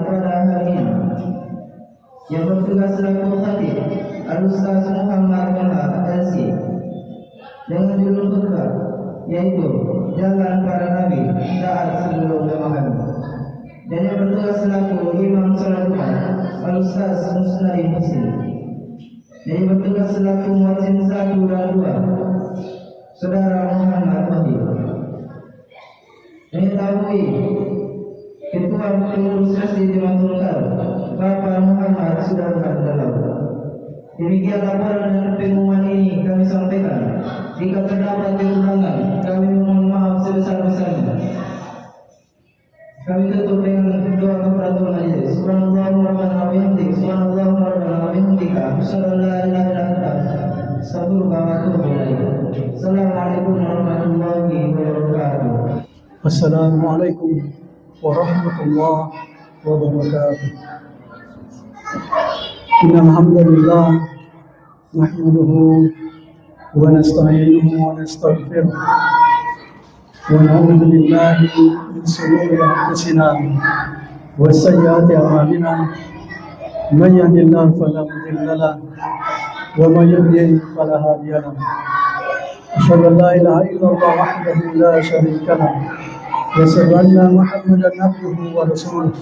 pada hari ini yang bertugas selaku khatib Al-Ustaz Muhammad LC dengan judul khutbah yaitu Jalan Para Nabi Taat Sebelum Memahami, dan yang bertugas selaku Imam Salat Al-Ustaz Musnadi Muslim, dan yang bertugas selaku muadzin 1 dan 2 Saudara Muhammad Wahid. Mengetahui Ketua Pengurus Sesi Dimantungkar Bapak Muhammad sudah berdalam. Demikian laporan dan pengumuman ini kami sampaikan. Jika terdapat kekurangan, kami mohon maaf sebesar-besarnya. Kami tutup dengan doa kafaratul majelis. Subhanallahu rabbana wa bihamdihi, subhanallahu rabbana wa bihamdika, asyhadu an la ilaha illa anta, astaghfiruka wa atubu ilaik. Assalamualaikum warahmatullahi wabarakatuh. Assalamualaikum warahmatullahi wabarakatuh. Innal hamdalillah nahmaduhu wa nasta'inuhu wa nastaghfiruh wa na'udzu billahi min shururi anfusina wa sayyiati a'malina. Man yahdihillahu fala mudilla lahu wa man yudlil fala hadiya lahu. Asyhadu an la ilaha illallah wahdahu la syarika lahu wa asyhadu anna Muhammadan abduhu wa rasuluh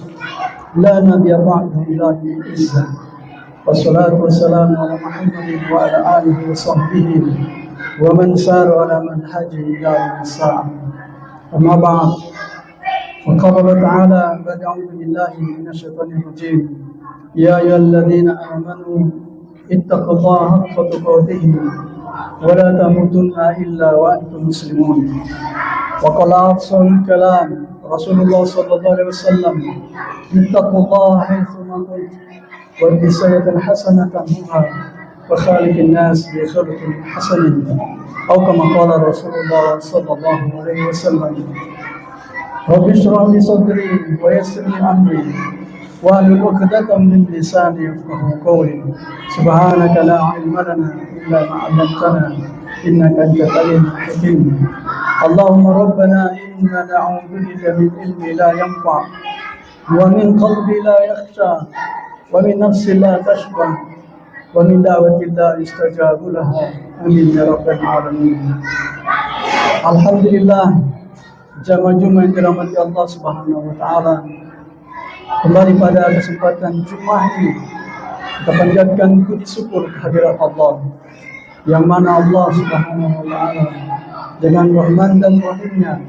la nabiyya ba'dahu illa bi'izzah. Wassalatu wassalamu ala Muhammadin wa ala alihi wa sahbihi wa man sara ala manhajihi ila yaumis sa'ah. Amma ba'd. Faqala ta'ala ba'da a'udzu billahi minasy syaithanir rajim. Ya ayyuhalladzina amanu ittaqullaha haqqa tuqatih wa la tamutunna illa wa antum muslimun. Wa qala afdalul kalam Rasulullah sallallahu alaihi wasallam, ittaqullaha haitsu ma kuntum وَالْبِسَيَةً حَسَنَةً مُنْهَا وَخَالِقِ النَّاسِ بِخُلُقٍ حَسَنٍ أو كما قال رسول الله صلى الله عليه وسلم. رب اشرح لي صدري ويسر لي أمري واحلل عقدة من لساني يفقهوا قولي. سبحانك لا علم لنا إلا ما علمتنا إنك أنت العليم الحكيم. اللهم ربنا إنا نعوذ بك من علم لا ينفع ومن قلب لا يخشى ومن نفس لا تشبع ومن دعوة لا يستجاب لها. Amin ya rabbal alamin. Alhamdulillah, jamaah-jamaah yang dirahmati Allah Subhanahu wa taala. Kembali pada kesempatan Jumat ini kita panjatkan puji syukur kehadirat Allah, yang mana Allah Subhanahu wa taala dengan rahman dan rahimnya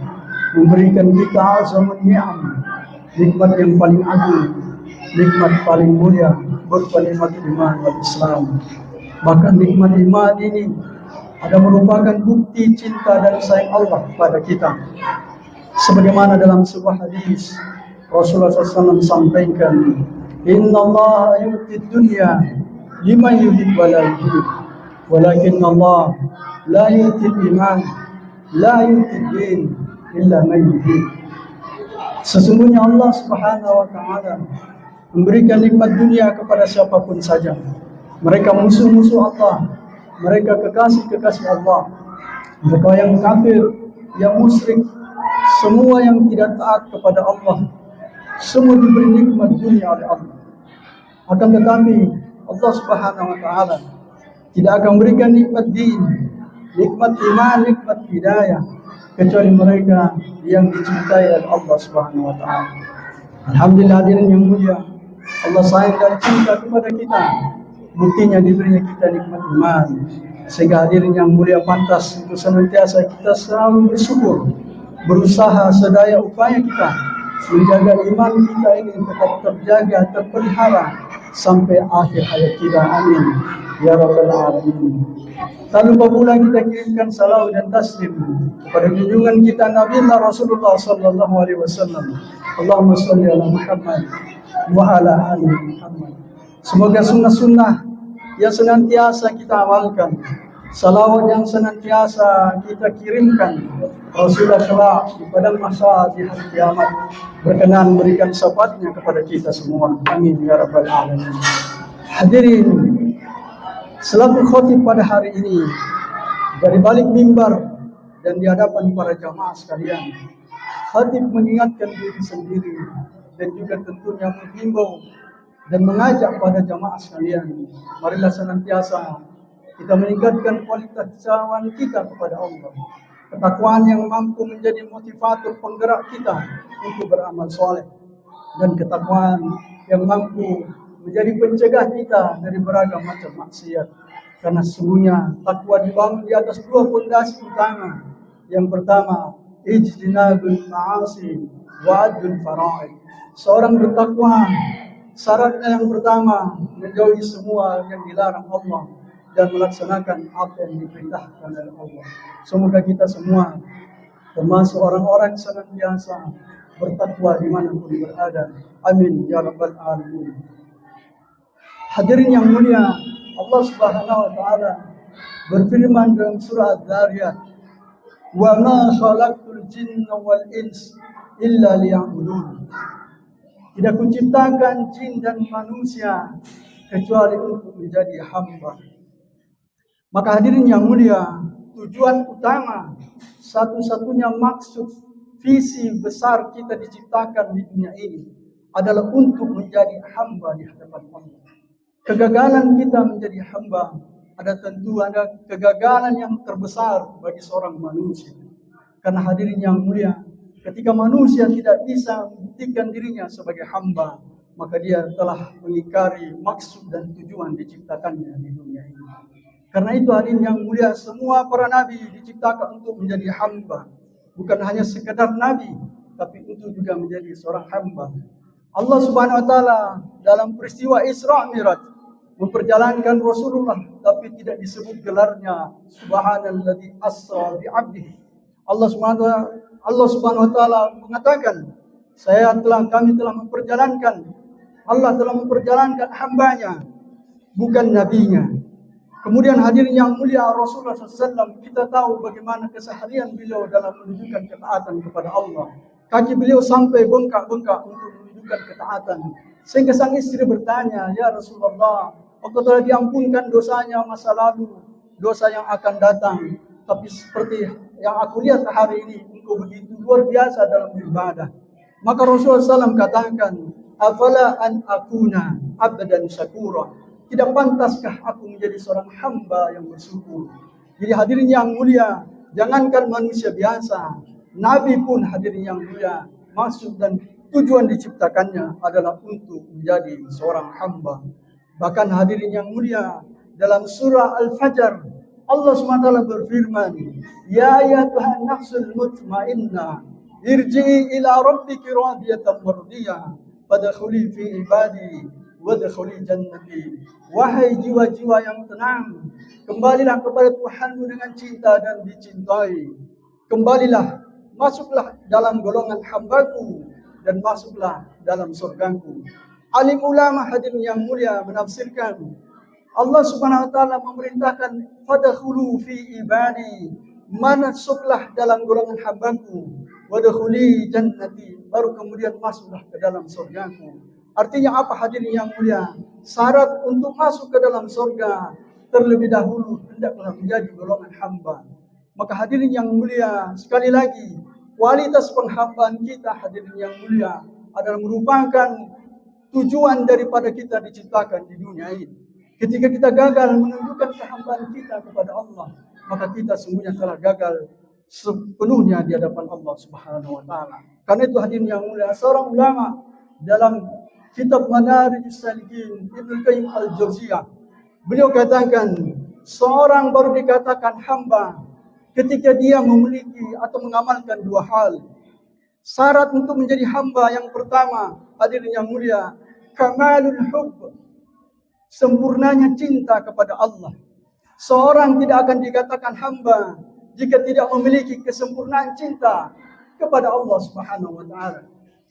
memberikan kita azamun ni'am, nikmat yang paling agung, nikmat paling mulia, berupa nikmat iman dan Islam. Maka nikmat iman ini ada merupakan bukti cinta dan sayang Allah kepada kita. Sebagaimana dalam sebuah hadis Rasulullah SAW sampaikan, Inna Allah yu'ti dunya liman yuhib wa la yuhib, walakin Allah la yu'ti iman, la yu'ti din illa man yuhib. Sesungguhnya Allah Subhanahu wa taala memberikan nikmat dunia kepada siapapun saja. Mereka musuh-musuh Allah, mereka kekasih-kekasih Allah, mereka yang kafir, yang musyrik, semua yang tidak taat kepada Allah, semua diberi nikmat dunia oleh Allah. Akan tetapi Allah Subhanahu wa taala tidak akan memberikan nikmat din, nikmat iman, nikmat hidayah kecuali mereka yang dicintai oleh Allah Subhanahu wa taala. Alhamdulillah hadirin yang mulia, Allah sayang dan cinta kepada kita. Buktinya diberinya kita nikmat iman. Sehingga hadirin yang mulia pantas untuk senantiasa kita selalu bersyukur, berusaha sedaya upaya kita menjaga iman kita ini tetap terjaga, terpelihara sampai akhir hayat kita. Amin ya rabbal alamin. Tak lupa pula kita kirimkan salawat dan taslim kepada junjungan kita Nabi Rasulullah sallallahu alaihi wasallam. Allahumma shalli ala Muhammad wa ala ali Muhammad. Semoga sunnah-sunnah yang senantiasa kita amalkan, salawat yang senantiasa kita kirimkan, Rasulullah kelak di padang mahsyar di hari kiamat berkenan memberikan syafaatnya kepada kita semua. Amin ya rabbal alamin. Hadirin, selaku khatib pada hari ini dari balik mimbar dan di hadapan para jamaah sekalian, khatib mengingatkan diri sendiri dan juga tentunya menghimbau dan mengajak pada jamaah sekalian, marilah senantiasa kita meningkatkan kualitas cawan kita kepada Allah. Ketakwaan yang mampu menjadi motivator penggerak kita untuk beramal soleh, dan ketakwaan yang mampu menjadi pencegah kita dari beragam macam maksiat. Karena sesungguhnya takwa dibangun di atas dua fondasi utama. Yang pertama, ijtinabul ma'asi wa adul fara'id. Seorang bertakwa, syaratnya yang pertama menjauhi semua yang dilarang Allah dan melaksanakan apa yang diperintahkan oleh Allah. Semoga kita semua termasuk orang-orang senantiasa bertakwa dimanapun berada. Amin ya rabbal alamin. Hadirin yang mulia, Allah Subhanahu wa taala berfirman dalam surah Az-Zariyat, "Wa ma khalaqtul jinna wal ins illa liya'budun." Tidak kuciptakan jin dan manusia kecuali untuk menjadi hamba. Maka hadirin yang mulia, tujuan utama, satu-satunya maksud visi besar kita diciptakan di dunia ini adalah untuk menjadi hamba di hadapan Allah. Kegagalan kita menjadi hamba ada kegagalan yang terbesar bagi seorang manusia. Karena hadirin yang mulia, ketika manusia tidak bisa membuktikan dirinya sebagai hamba, maka dia telah mengingkari maksud dan tujuan diciptakannya di dunia ini. Karena itu hadirin yang mulia, semua para nabi diciptakan untuk menjadi hamba. Bukan hanya sekedar nabi, tapi itu juga menjadi seorang hamba. Allah Subhanahu wa taala dalam peristiwa Isra Mi'raj memperjalankan Rasulullah, tapi tidak disebut gelarnya Subhanalladzi asra bi 'abdihi. Allah Subhanahu wa taala mengatakan, kami telah memperjalankan, Allah telah memperjalankan hambanya, bukan nabinya. Kemudian hadirin yang mulia, Rasulullah SAW, kita tahu bagaimana keseharian beliau dalam menunjukkan ketaatan kepada Allah. Kaki beliau sampai bengkak-bengkak untuk menunjukkan ketaatan. Sehingga sang istri bertanya, "Ya Rasulullah, engkau telah diampunkan dosanya masa lalu, dosa yang akan datang. Tapi seperti yang aku lihat hari ini, engkau begitu luar biasa dalam beribadah." Maka Rasulullah SAW katakan, "Afala an akuna abdan syakura." Tidak pantaskah aku menjadi seorang hamba yang bersyukur? Jadi hadirin yang mulia, jangankan manusia biasa, nabi pun hadirin yang mulia, maksud dan tujuan diciptakannya adalah untuk menjadi seorang hamba. Bahkan hadirin yang mulia, dalam surah Al-Fajr, Allah SWT berfirman, "Ya ayyatuhan nafsul mutmainnah, irji'i ila rabbiki radiyatan mardiyah, fadkhuli fi ibadi wadkhuli jannati." Wahai jiwa-jiwa yang tenang, kembalilah kepada Tuhanmu dengan cinta dan dicintai. Kembalilah, masuklah dalam golongan hambaku dan masuklah dalam surgaku. Alim ulama hadirin yang mulia menafsirkan, Allah Subhanahu wa taala memerintahkan fadkhulu fi ibadi, masuklah dalam golongan hambaku, wadkhuli jannati, baru kemudian masuklah ke dalam surgaku. Artinya apa hadirin yang mulia? Syarat untuk masuk ke dalam surga terlebih dahulu hendaklah menjadi golongan hamba. Maka hadirin yang mulia, sekali lagi, kualitas penghambaan kita hadirin yang mulia adalah merupakan tujuan daripada kita diciptakan di dunia ini. Ketika kita gagal menunjukkan kehambaan kita kepada Allah, maka kita sungguhnya telah gagal sepenuhnya di hadapan Allah Subhanahu wa taala. Karena itu hadirin yang mulia, seorang ulama dalam kitab Madarijus Salikin, Ibnu Qayyim Al-Jauziyah, beliau katakan, seorang baru dikatakan hamba ketika dia memiliki atau mengamalkan dua hal. Syarat untuk menjadi hamba yang pertama, hadirin yang mulia, kamalul hubb, sempurnanya cinta kepada Allah. Seorang tidak akan dikatakan hamba jika tidak memiliki kesempurnaan cinta kepada Allah Subhanahu wa taala.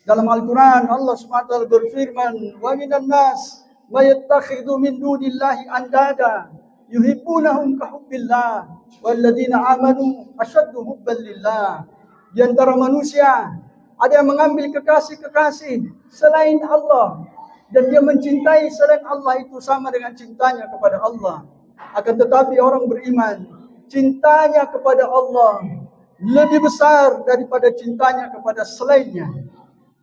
Dalam Al-Quran Allah SWT berfirman, "Wa minan nas may yattakhidhu min dunillahi andada yuhibbunahum ka hubbillah walladzina amanu ashaddu hubban lillah." Di antara manusia ada yang mengambil kekasih-kekasih selain Allah, dan dia mencintai selain Allah itu sama dengan cintanya kepada Allah. Akan tetapi orang beriman, cintanya kepada Allah lebih besar daripada cintanya kepada selainnya.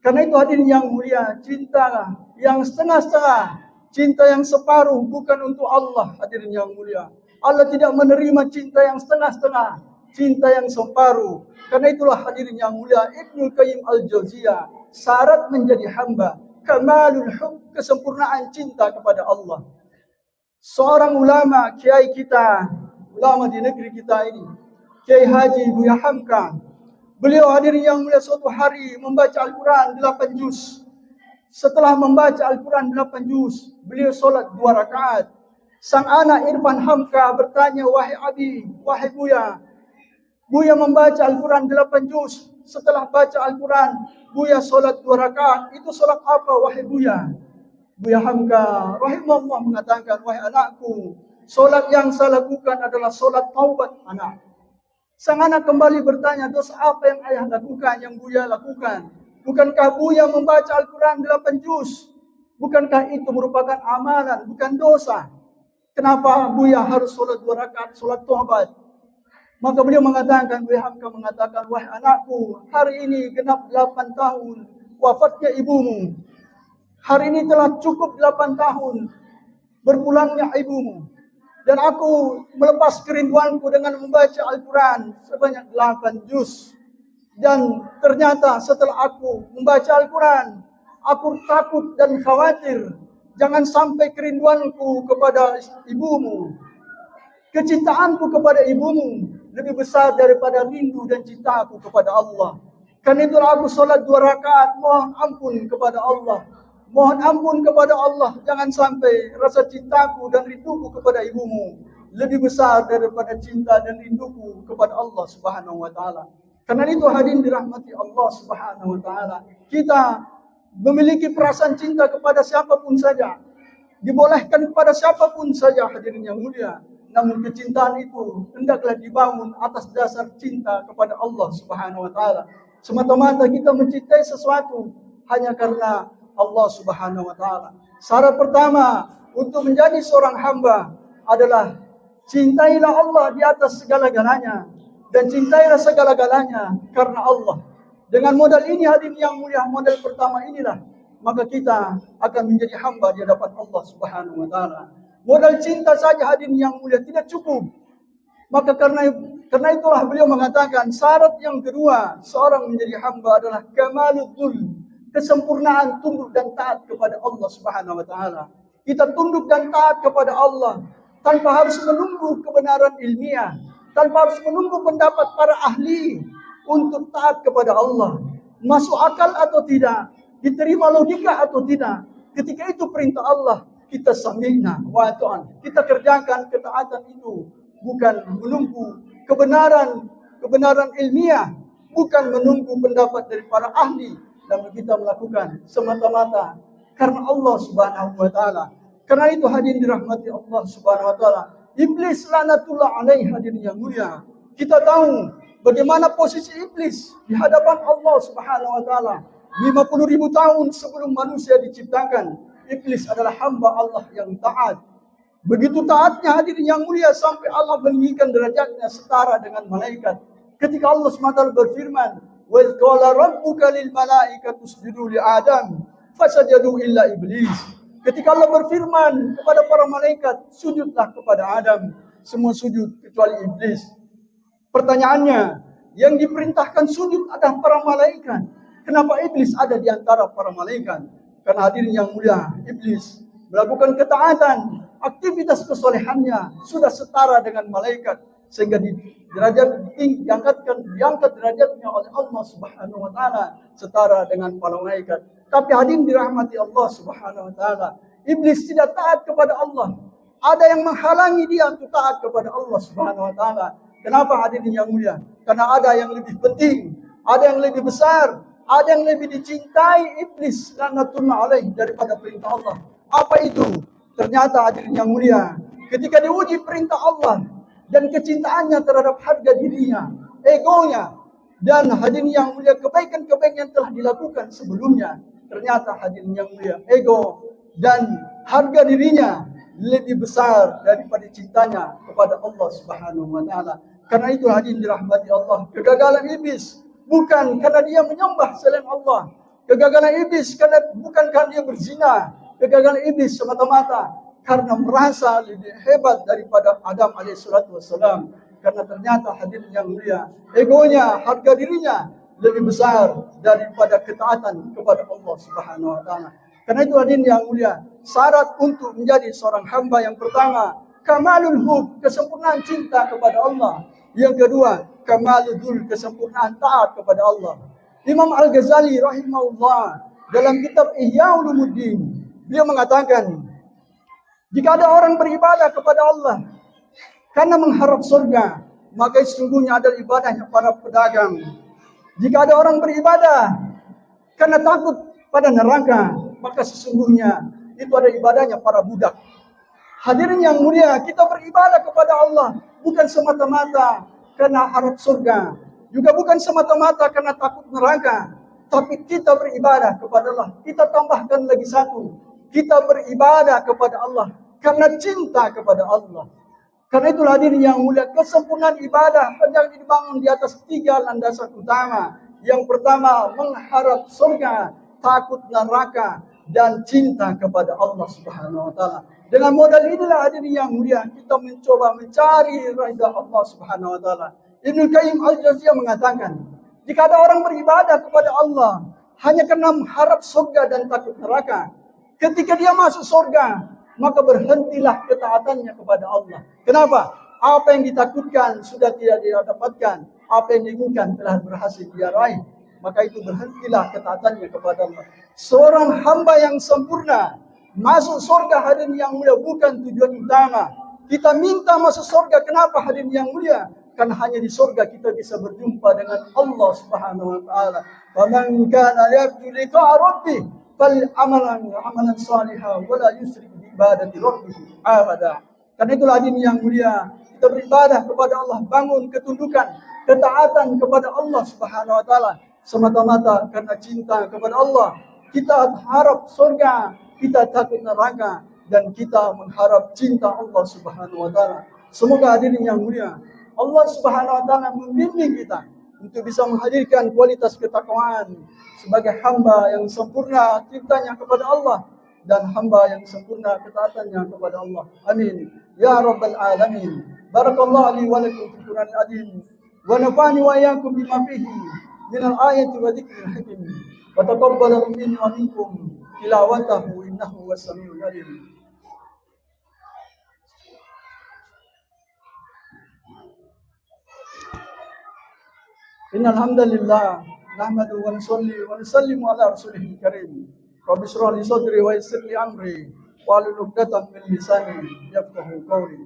Karena itu hadirin yang mulia, cinta yang setengah-setengah, cinta yang separuh bukan untuk Allah, hadirin yang mulia. Allah tidak menerima cinta yang setengah-setengah, cinta yang separuh. Karena itulah hadirin yang mulia, Ibnu Qayyim Al-Jauziyah, syarat menjadi hamba, kamalul hub, kesempurnaan cinta kepada Allah. Seorang ulama, kiai kita, ulama di negeri kita ini, Kiai Haji Buya Hamka, beliau hadirin yang mulia suatu hari membaca Al-Quran 8 juz. Setelah membaca Al-Quran 8 juz, beliau solat 2 rakaat. Sang anak Irfan Hamka bertanya, wahai Abi, wahai Buya, Buya membaca Al-Quran 8 juz. Setelah baca Al-Quran, Buya solat 2 rakaat. Itu solat apa, wahai Buya? Buya Hamka rahimahullah mengatakan, wahai anakku, solat yang saya lakukan adalah solat taubat anak. Sang anak kembali bertanya, dosa apa yang ayah lakukan, yang Buya lakukan? Bukankah Buya membaca Al-Quran 8 juz? Bukankah itu merupakan amalan, bukan dosa? Kenapa Buya harus solat 2 rakaat, solat taubat? Maka beliau mengatakan, Buya Hamka mengatakan, wahai anakku, hari ini genap 8 tahun wafatnya ibumu. Hari ini telah cukup 8 tahun berpulangnya ibumu. Dan aku melepas kerinduanku dengan membaca Al-Quran sebanyak 8 juz. Dan ternyata setelah aku membaca Al-Quran, aku takut dan khawatir jangan sampai kerinduanku kepada ibumu, kecintaanku kepada ibumu lebih besar daripada rindu dan cintaku kepada Allah. Karena itulah aku solat 2 rakaat, mohon ampun kepada Allah. Mohon ampun kepada Allah, jangan sampai rasa cintaku dan rinduku kepada ibumu lebih besar daripada cinta dan rinduku kepada Allah Subhanahu wa taala. Karena itu hadirin dirahmati Allah Subhanahu wa taala, kita memiliki perasaan cinta kepada siapapun saja. Dibolehkan kepada siapapun saja, hadirin yang mulia. Namun kecintaan itu hendaklah dibangun atas dasar cinta kepada Allah Subhanahu wa taala. Semata-mata kita mencintai sesuatu hanya karena Allah Subhanahu wa taala. Syarat pertama untuk menjadi seorang hamba adalah cintailah Allah di atas segala-galanya dan cintailah segala-galanya karena Allah. Dengan modal ini hadirin yang mulia, modal pertama inilah, maka kita akan menjadi hamba di hadapan Allah Subhanahu wa taala. Modal cinta saja hadirin yang mulia tidak cukup. Maka karena itulah beliau mengatakan syarat yang kedua seorang menjadi hamba adalah kamaludzul, kesempurnaan tunduk dan taat kepada Allah Subhanahu wa taala. Kita tunduk dan taat kepada Allah tanpa harus menunggu kebenaran ilmiah, tanpa harus menunggu pendapat para ahli untuk taat kepada Allah. Masuk akal atau tidak, diterima logika atau tidak, ketika itu perintah Allah, kita sami'na wa ata'na. Kita kerjakan ketaatan itu, bukan menunggu kebenaran ilmiah, bukan menunggu pendapat dari para ahli. Dan kita melakukan semata-mata karena Allah Subhanahu wa taala. Karena itu hadirin dirahmati Allah Subhanahu wa taala, iblis laknatullah alaihi, hadirin yang mulia. Kita tahu bagaimana posisi iblis di hadapan Allah Subhanahu wa taala. 50.000 tahun sebelum manusia diciptakan, iblis adalah hamba Allah yang taat. Begitu taatnya hadirin yang mulia sampai Allah meninggikan derajatnya setara dengan malaikat. Ketika Allah SWT berfirman, wa qala rabbuka lil malaikati isjudu li adam fasajadu illa iblis. Ketika Allah berfirman kepada para malaikat, sujudlah kepada Adam, semua sujud kecuali iblis. Pertanyaannya, yang diperintahkan sujud adalah para malaikat. Kenapa iblis ada di antara para malaikat? Karena hadirin yang mulia, iblis melakukan ketaatan, aktivitas kesolehannya sudah setara dengan malaikat, sehingga diangkat derajatnya oleh Allah Subhanahu wa taala setara dengan para malaikat. Tapi hadirin dirahmati Allah Subhanahu wa taala, iblis tidak taat kepada Allah. Ada yang menghalangi dia untuk taat kepada Allah Subhanahu wa taala. Kenapa hadirin yang mulia? Karena ada yang lebih penting, ada yang lebih besar, ada yang lebih dicintai iblis laknatullah alaihi daripada perintah Allah. Apa itu? Ternyata hadirin yang mulia, ketika diuji perintah Allah dan kecintaannya terhadap harga dirinya, egonya, dan hadirin yang mulia kebaikan-kebaikan yang telah dilakukan sebelumnya, ternyata hadirin yang mulia, ego dan harga dirinya lebih besar daripada cintanya kepada Allah Subhanahu wa taala. Karena itu hadirin dirahmati Allah, kegagalan iblis bukan karena dia menyembah selain Allah, Kegagalan iblis bukan karena dia berzina. Kegagalan iblis semata-mata karena merasa lebih hebat daripada Adam alaihissalatu wassalam. Karena ternyata hadirin yang mulia, egonya, harga dirinya lebih besar daripada ketaatan kepada Allah Subhanahu wa taala. Karena itu hadirin yang mulia, syarat untuk menjadi seorang hamba yang pertama, kamalul hub, kesempurnaan cinta kepada Allah. Yang kedua, kamalul dhul, kesempurnaan taat kepada Allah. Imam Al-Ghazali rahimahullah dalam kitab Ihya Ulumuddin, beliau mengatakan, jika ada orang beribadah kepada Allah karena mengharap surga, maka sesungguhnya adalah ibadahnya para pedagang. Jika ada orang beribadah karena takut pada neraka, maka sesungguhnya itu ada ibadahnya para budak. Hadirin yang mulia, kita beribadah kepada Allah bukan semata-mata karena harap surga, juga bukan semata-mata karena takut neraka, tapi kita beribadah kepada Allah. Kita tambahkan lagi satu, kita beribadah kepada Allah karena cinta kepada Allah. Karena itulah hadirin yang mulia, kesempurnaan ibadah hendak dibangun di atas 3 landasan utama. Yang pertama, mengharap surga, takut neraka, dan cinta kepada Allah Subhanahu wa taala. Dengan modal inilah hadirin yang mulia, kita mencoba mencari ridha Allah Subhanahu wa taala. Ibnu Qayyim Al-Jauziyah mengatakan, jika ada orang beribadah kepada Allah hanya karena mengharap surga dan takut neraka, ketika dia masuk surga, maka berhentilah ketaatannya kepada Allah. Kenapa? Apa yang ditakutkan sudah tidak dia dapatkan, apa yang diinginkan telah berhasil dia raih. Maka itu berhentilah ketaatannya kepada Allah. Seorang hamba yang sempurna masuk surga, hadirin yang mulia, bukan tujuan utama. Kita minta masuk surga, kenapa hadirin yang mulia? Karena hanya di surga kita bisa berjumpa dengan Allah Subhanahu wa taala. Faman kana yarju liqa'a rabbih amalan salihah wa la yusyrik bi ibadati rabbih ahada. Karena itulah hadirin yang mulia, kita beribadah kepada Allah, bangun ketundukan, ketaatan kepada Allah Subhanahu wa taala semata-mata karena cinta kepada Allah. Kita harap surga, kita takut neraka, dan kita mengharap cinta Allah Subhanahu wa taala. Semoga hadirin yang mulia, Allah Subhanahu wa taala membimbing kita untuk bisa menghadirkan kualitas ketakwaan sebagai hamba yang sempurna cintanya kepada Allah dan hamba yang sempurna ketaatannya kepada Allah. Amin ya rabbal alamin. Barakallahu li wa lakum fil Qur'anil azim wa nafa'ani wa iyyakum bima fihi min al-ayati wa dzikril hakim. Wa taqabbal minni wa minkum tilawatahu innahu was-sami'ul alim. Innal hamdalillah nahmaduhu wa nusalli wa nusallimu ala rasulihil karim. Rabbi shrah li sadri wa yassir li amri wahlul 'uqdatam min lisani yafqahu qawli.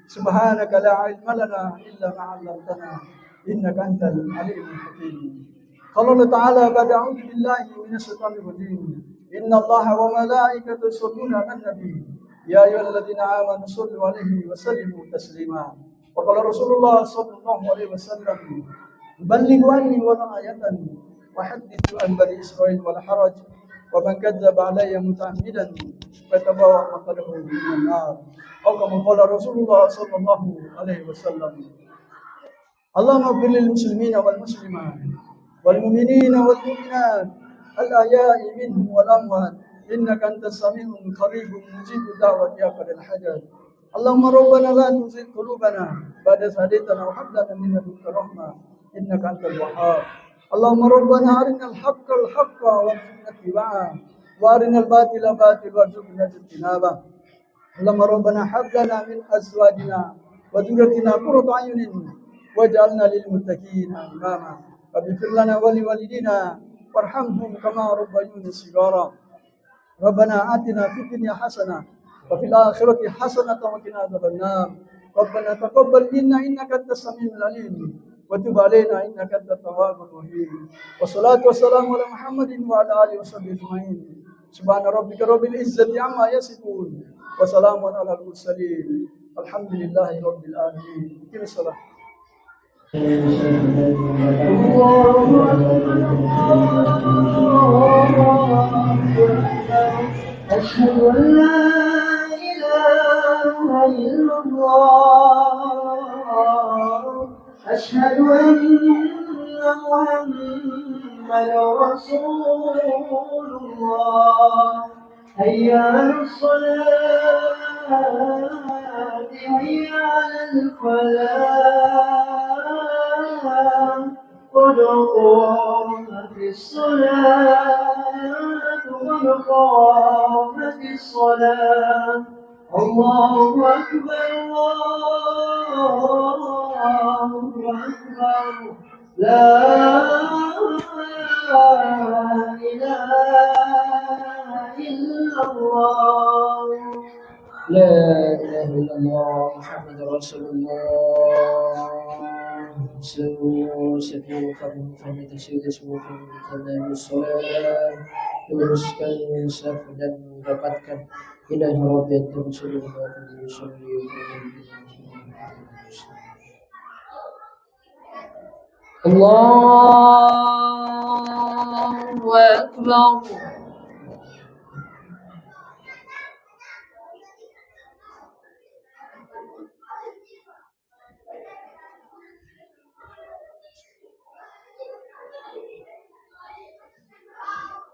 Subhanaka la 'ilma lana illa ma 'allamtana innaka antal alimul hakim. Qala Allah Ta'ala ba'da a'udzu billahi minasy syaithanir rajim. Innallaha wa malaikatahu yusholluna 'alan nabi. Ya ayyuhalladzina amanu shallu 'alaihi wa sallimu taslima. Wa qala Rasulullah sallallahu alaihi wasallam, بلغوا عني ولو آية وحدثوا عن بني إسرائيل ولا حرج ومن كذب علي متعمدا فتبوأ مقعده من النار أو كما قال رسول الله صلى الله عليه وسلم. اللهم اغفر للمسلمين والمسلمات والمؤمنين والمؤمنات الأحياء منهم والأموات إنك أنت السميع القريب مجيب الدعوة يا قاضي الحاجات. اللهم ربنا لا تزغ قلوبنا بعد إذ هديتنا وهب لنا من لدنك رحمة إنك أنت الوهاب. اللهم ربنا أرنا الحق حقا وارزقنا اتباعه وأرنا الباطل باطلا وارزقنا اجتنابه. اللهم ربنا هب لنا من أزواجنا وذريتنا قرة أعين واجعلنا للمتقين إماما. رب اغفر لنا ولوالدينا وارحمهم كما ربيونا صغارا. ربنا آتنا في الدنيا حسنة وفي الآخرة حسنة وقنا عذاب النار. ربنا تقبل منا إنك أنت السميع العليم وتب علينا إنك أنت التواب الرحيم. والصلاة والسلام على محمد وعلى آله وصحبه أجمعين. سبحان ربك رب العزة عما يصفون وسلام على المرسلين الحمد لله رب العالمين. قم الصلاة. أشهد أن لا إله إلا الله أشهد أن محمدا محمد رسول الله. هيا على الصلاة هيا على الفلاح قد قامت الصلاة قد قامت الصلاة. الله أكبر الله أكبر لا إله إلا الله. لا إله إلا الله محمد رسول الله. سووا فهمت سيد semua karena sholat luruskan saf dan mendapatkan ilahi Rabbi yang tersuruh Allahu Akbar.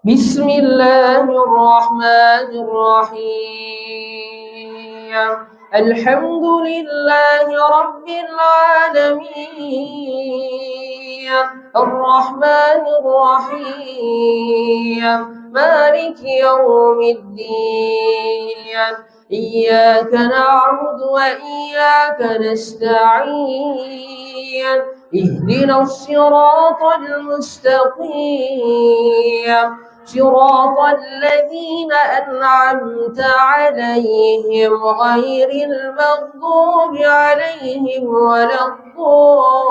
بسم الله الرحمن الرحيم. الحمد لله رب العالمين الرحمن الرحيم مالك يوم الدين إياك نعبد وإياك نستعين اهدنا الصراط المستقيم صراط الذين أنعمت عليهم غير المغضوب عليهم ولا الضالين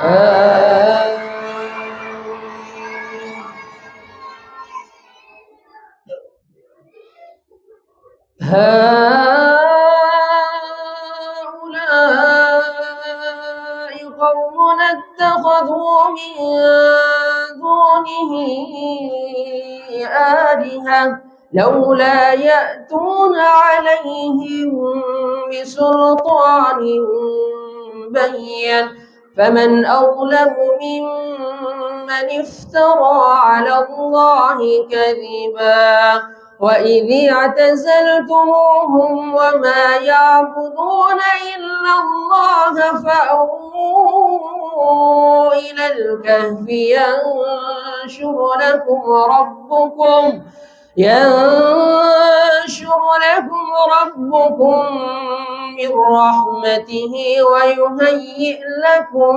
آمين. هؤلاء قومنا اتخذوا من دونه آلهة لولا يأتون عليهم بسلطان بين فمن أظلم ممن افترى على الله كذبا وإذ اعتزلتموهم وما يعبدون إلا الله فأووا إلى الكهف ينشر لكم ربكم من رحمته ويهيئ لكم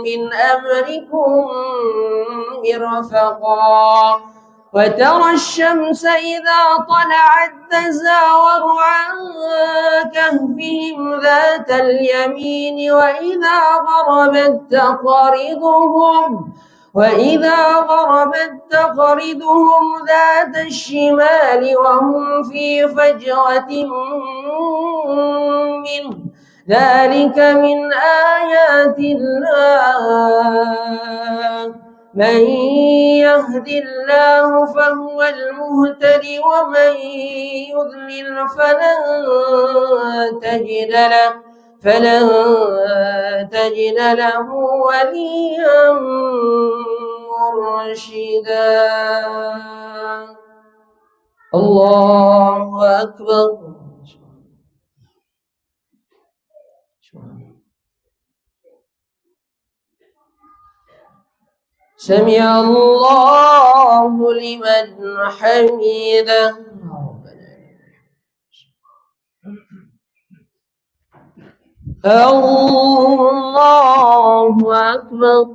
من أمركم مرفقا وترى الشمس إذا طلعت تزاور عن كهفهم ذات اليمين وإذا غربت تقرضهم ذات الشمال وهم في فجوة منه ذلك من آيات الله من يهد الله فهو المهتد ومن يضلل فلن تجد له وليا مرشدا. الله أكبر. سمع الله لمن حمده. الله أكبر.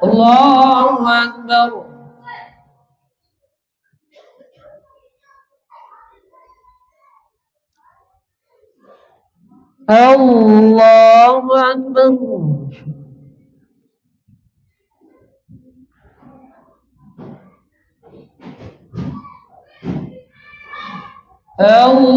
الله أكبر. الله أكبر. الله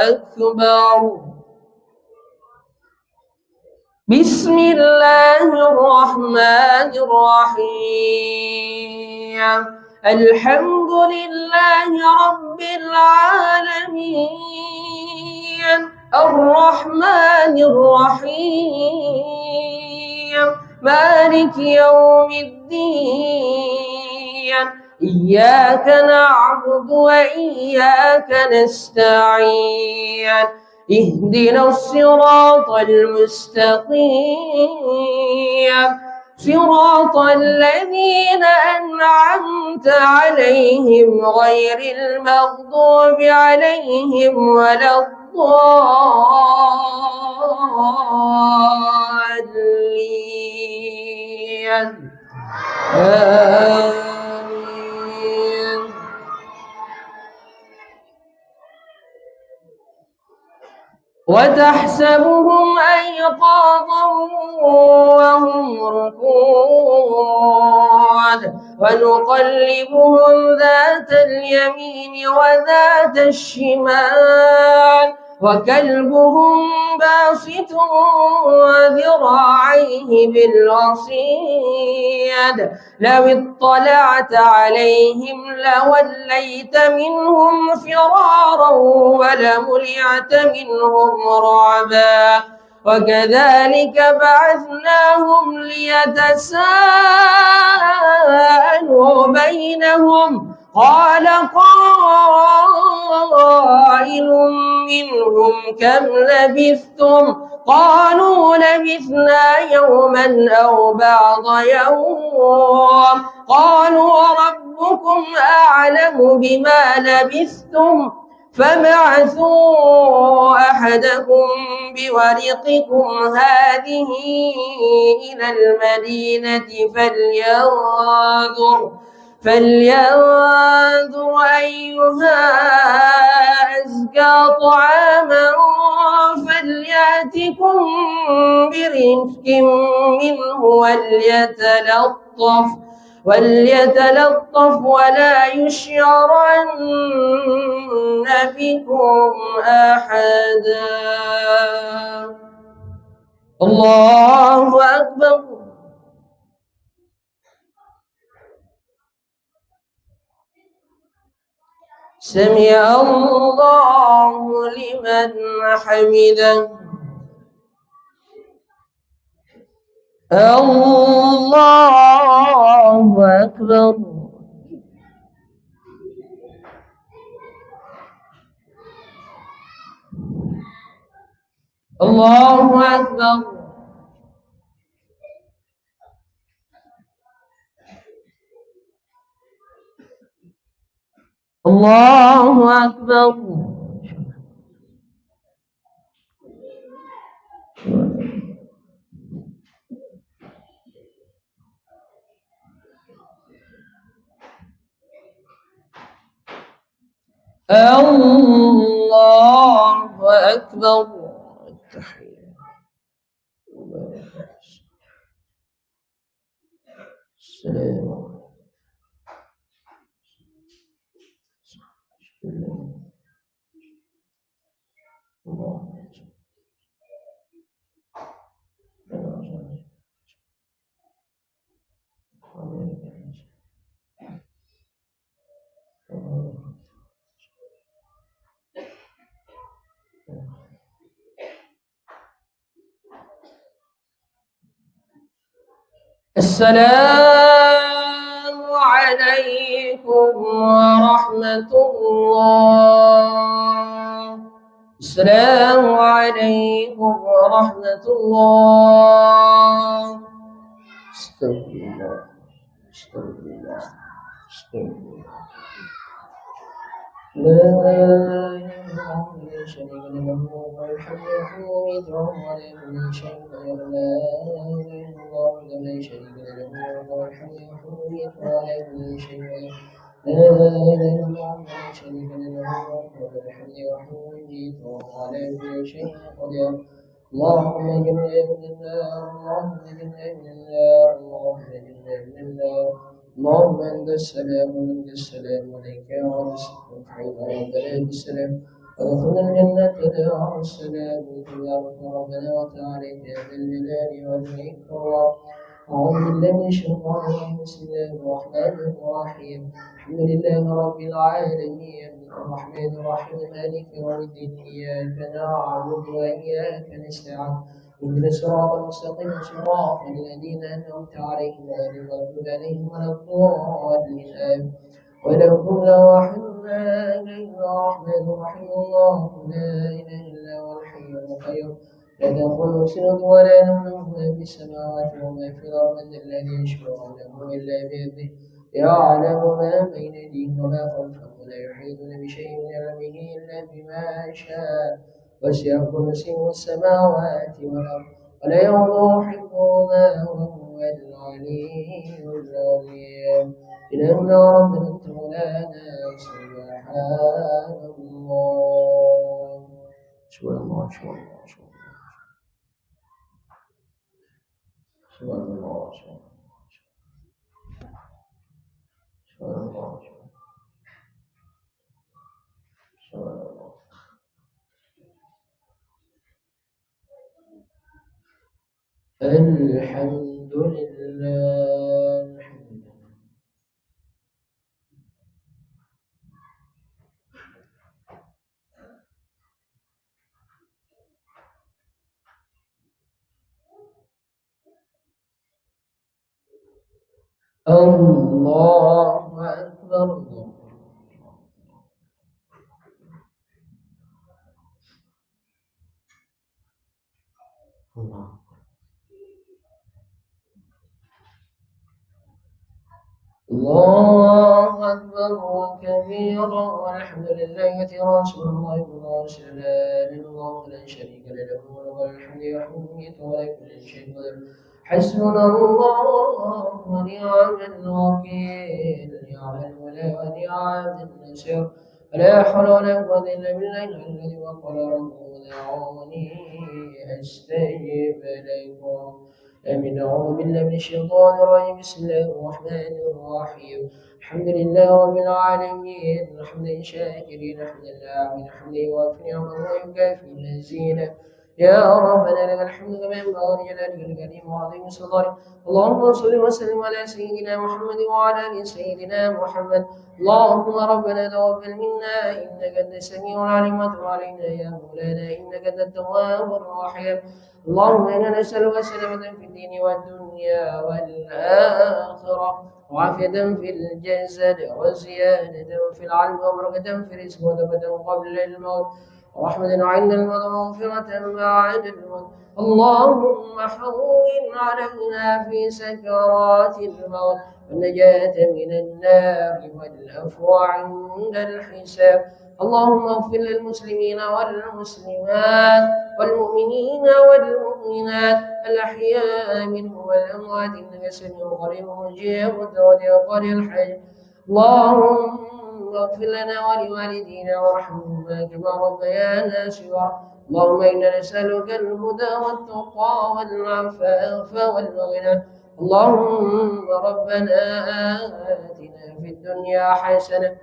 أكبر. بسم الله الرحمن الرحيم الحمد لله رب العالمين الرحمن الرحيم مالك يوم الدين إياك نعبد وإياك نستعين اهدنا الصراط المستقيم صراط الذين أنعمت عليهم غير المغضوب عليهم ولا الضالين آمين. وتحسبهم أيقاظا وهم رقود ونقلبهم ذات اليمين وذات الشمال وكلبهم باسط ذراعيه بالوصيد لو اطلعت عليهم لوليت منهم فرارا ولملعت منهم رعبا وكذلك بعثناهم ليتساءلوا بينهم قال قائل منهم كم لبثتم قالوا لبثنا يوما أو بعض يوم قالوا ربكم أعلم بما لبثتم فابعثوا أحدكم بورقكم هذه إلى المدينة فلينظر أيها أزكى طعاما فليأتكم برزق منه وليتلطف ولا يشعرن بكم أحدا الله أكبر سمع الله لمن حمده الله أكبر الله أكبر الله أكبر الله أكبر السلام السلام عليكم ورحمة الله السلام عليكم ورحمة الله استغفر الله استغفر الله استغفر الله لا إله إلا شريك له والحمد يحمد وعلى كل شيء قدير لا إله إلا الله لا شريك له والحمد يحمد وعلى كل شيء قدير لا إله إلا الله لا شريك له والحمد يحمد وعلى كل شيء قدير اللهم اجعلنا من النار اللهم اجعلنا من النار اللهم اجعلنا من النار اللهم أنت السلام ومنك السلام عليك يا رب ربنا بالسلام ودخلنا الجنة دار السلام تبارك ربنا وتعالى يا ذا الجلال والإكرام. أعوذ بالله من الشيطان الرجيم بسم الله الرحمن الرحيم الحمد لله رب العالمين الرحمن الرحيم مالك يوم الدين إياك نعبد وإياك نستعين اهدنا الصراط المستقيم صراط الذين أنعمت عليهم غير المغضوب عليهم ولا الضالين آمين. ولو كنا وحدنا إليه الرحمن الرحيم الله لا إله إلا هو الحي القيوم لا تأخذه سنة ولا نوم له ما في السماوات وما في الأرض الذي يشفع له إلا بإذنه يعلم ما بين يديهم وما خلفهم ولا يحيطون بشيء من علمه إلا بما شاء وسع كرسيه السماوات والأرض ولا يؤوده حفظهما وهو العلي العظيم. إلهنا ربنا أنت مولانا سبحان الله. سبحان الله سبحان الله سبحان الله سبحان الله سبحان الله. الحمد لله الحمد لله. الله أكبر الله الله أكبر كبيرا والحمد لله كثيرا سبحان الله والله لا إله إلا الله لا شريك له وله الحمد يحمد ولا كل شيء قدر. حسبنا الله ونعم الوكيل نعم المولى ونعم النصير ولا حول ولا قوة إلا بالله الذي وقال ربه دعوني أستجب لكم. آمين. أعوذ بالله من الشيطان الرجيم بسم الله الرحمن الرحيم الحمد لله رب العالمين حمدا شاكرين حمدا لاعبين حمدا يوافي نعمه ويكافي مزيدا. يا ربنا لك الحمد كما ينبغي لجلالك الكريم وعظيم سلطانك. اللهم صل وسلم على سيدنا محمد وعلى ال سيدنا محمد. اللهم ربنا تقبل منا انك انت السميع العليم وتب علينا يا مولانا انك انت التواب الرحيم. اللهم انا نسالك سلامه في الدين والدنيا والاخره وعافيه في الجسد وزياده في العلم وبركه في الرزق وتبه قبل الموت ورحمة عند الموت ومغفرة بعد الموت. اللهم حول علينا في سكرات الموت والنجاة من النار والعفو عند الحساب. اللهم اغفر للمسلمين والمسلمات والمؤمنين والمؤمنات الأحياء منهم والأموات إنك سميع قريب مجيب الدعوة وقارئ الحج. اللهم اغفر لنا ولوالدينا وارحمهما كما ربيانا صغارا. اللهم انا نسالك الهدى والتقى والعفاف والغنى. اللهم ربنا آتنا في الدنيا حسنه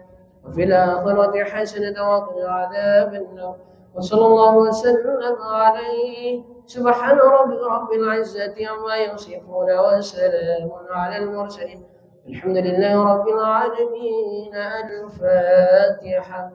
وفي الآخرة حسنة وقنا عذاب النار. وصلى الله وسلم عليه. سبحان ربك رب العزة عما يصفون وسلام على المرسلين الحمد لله رب العالمين. الفاتحة.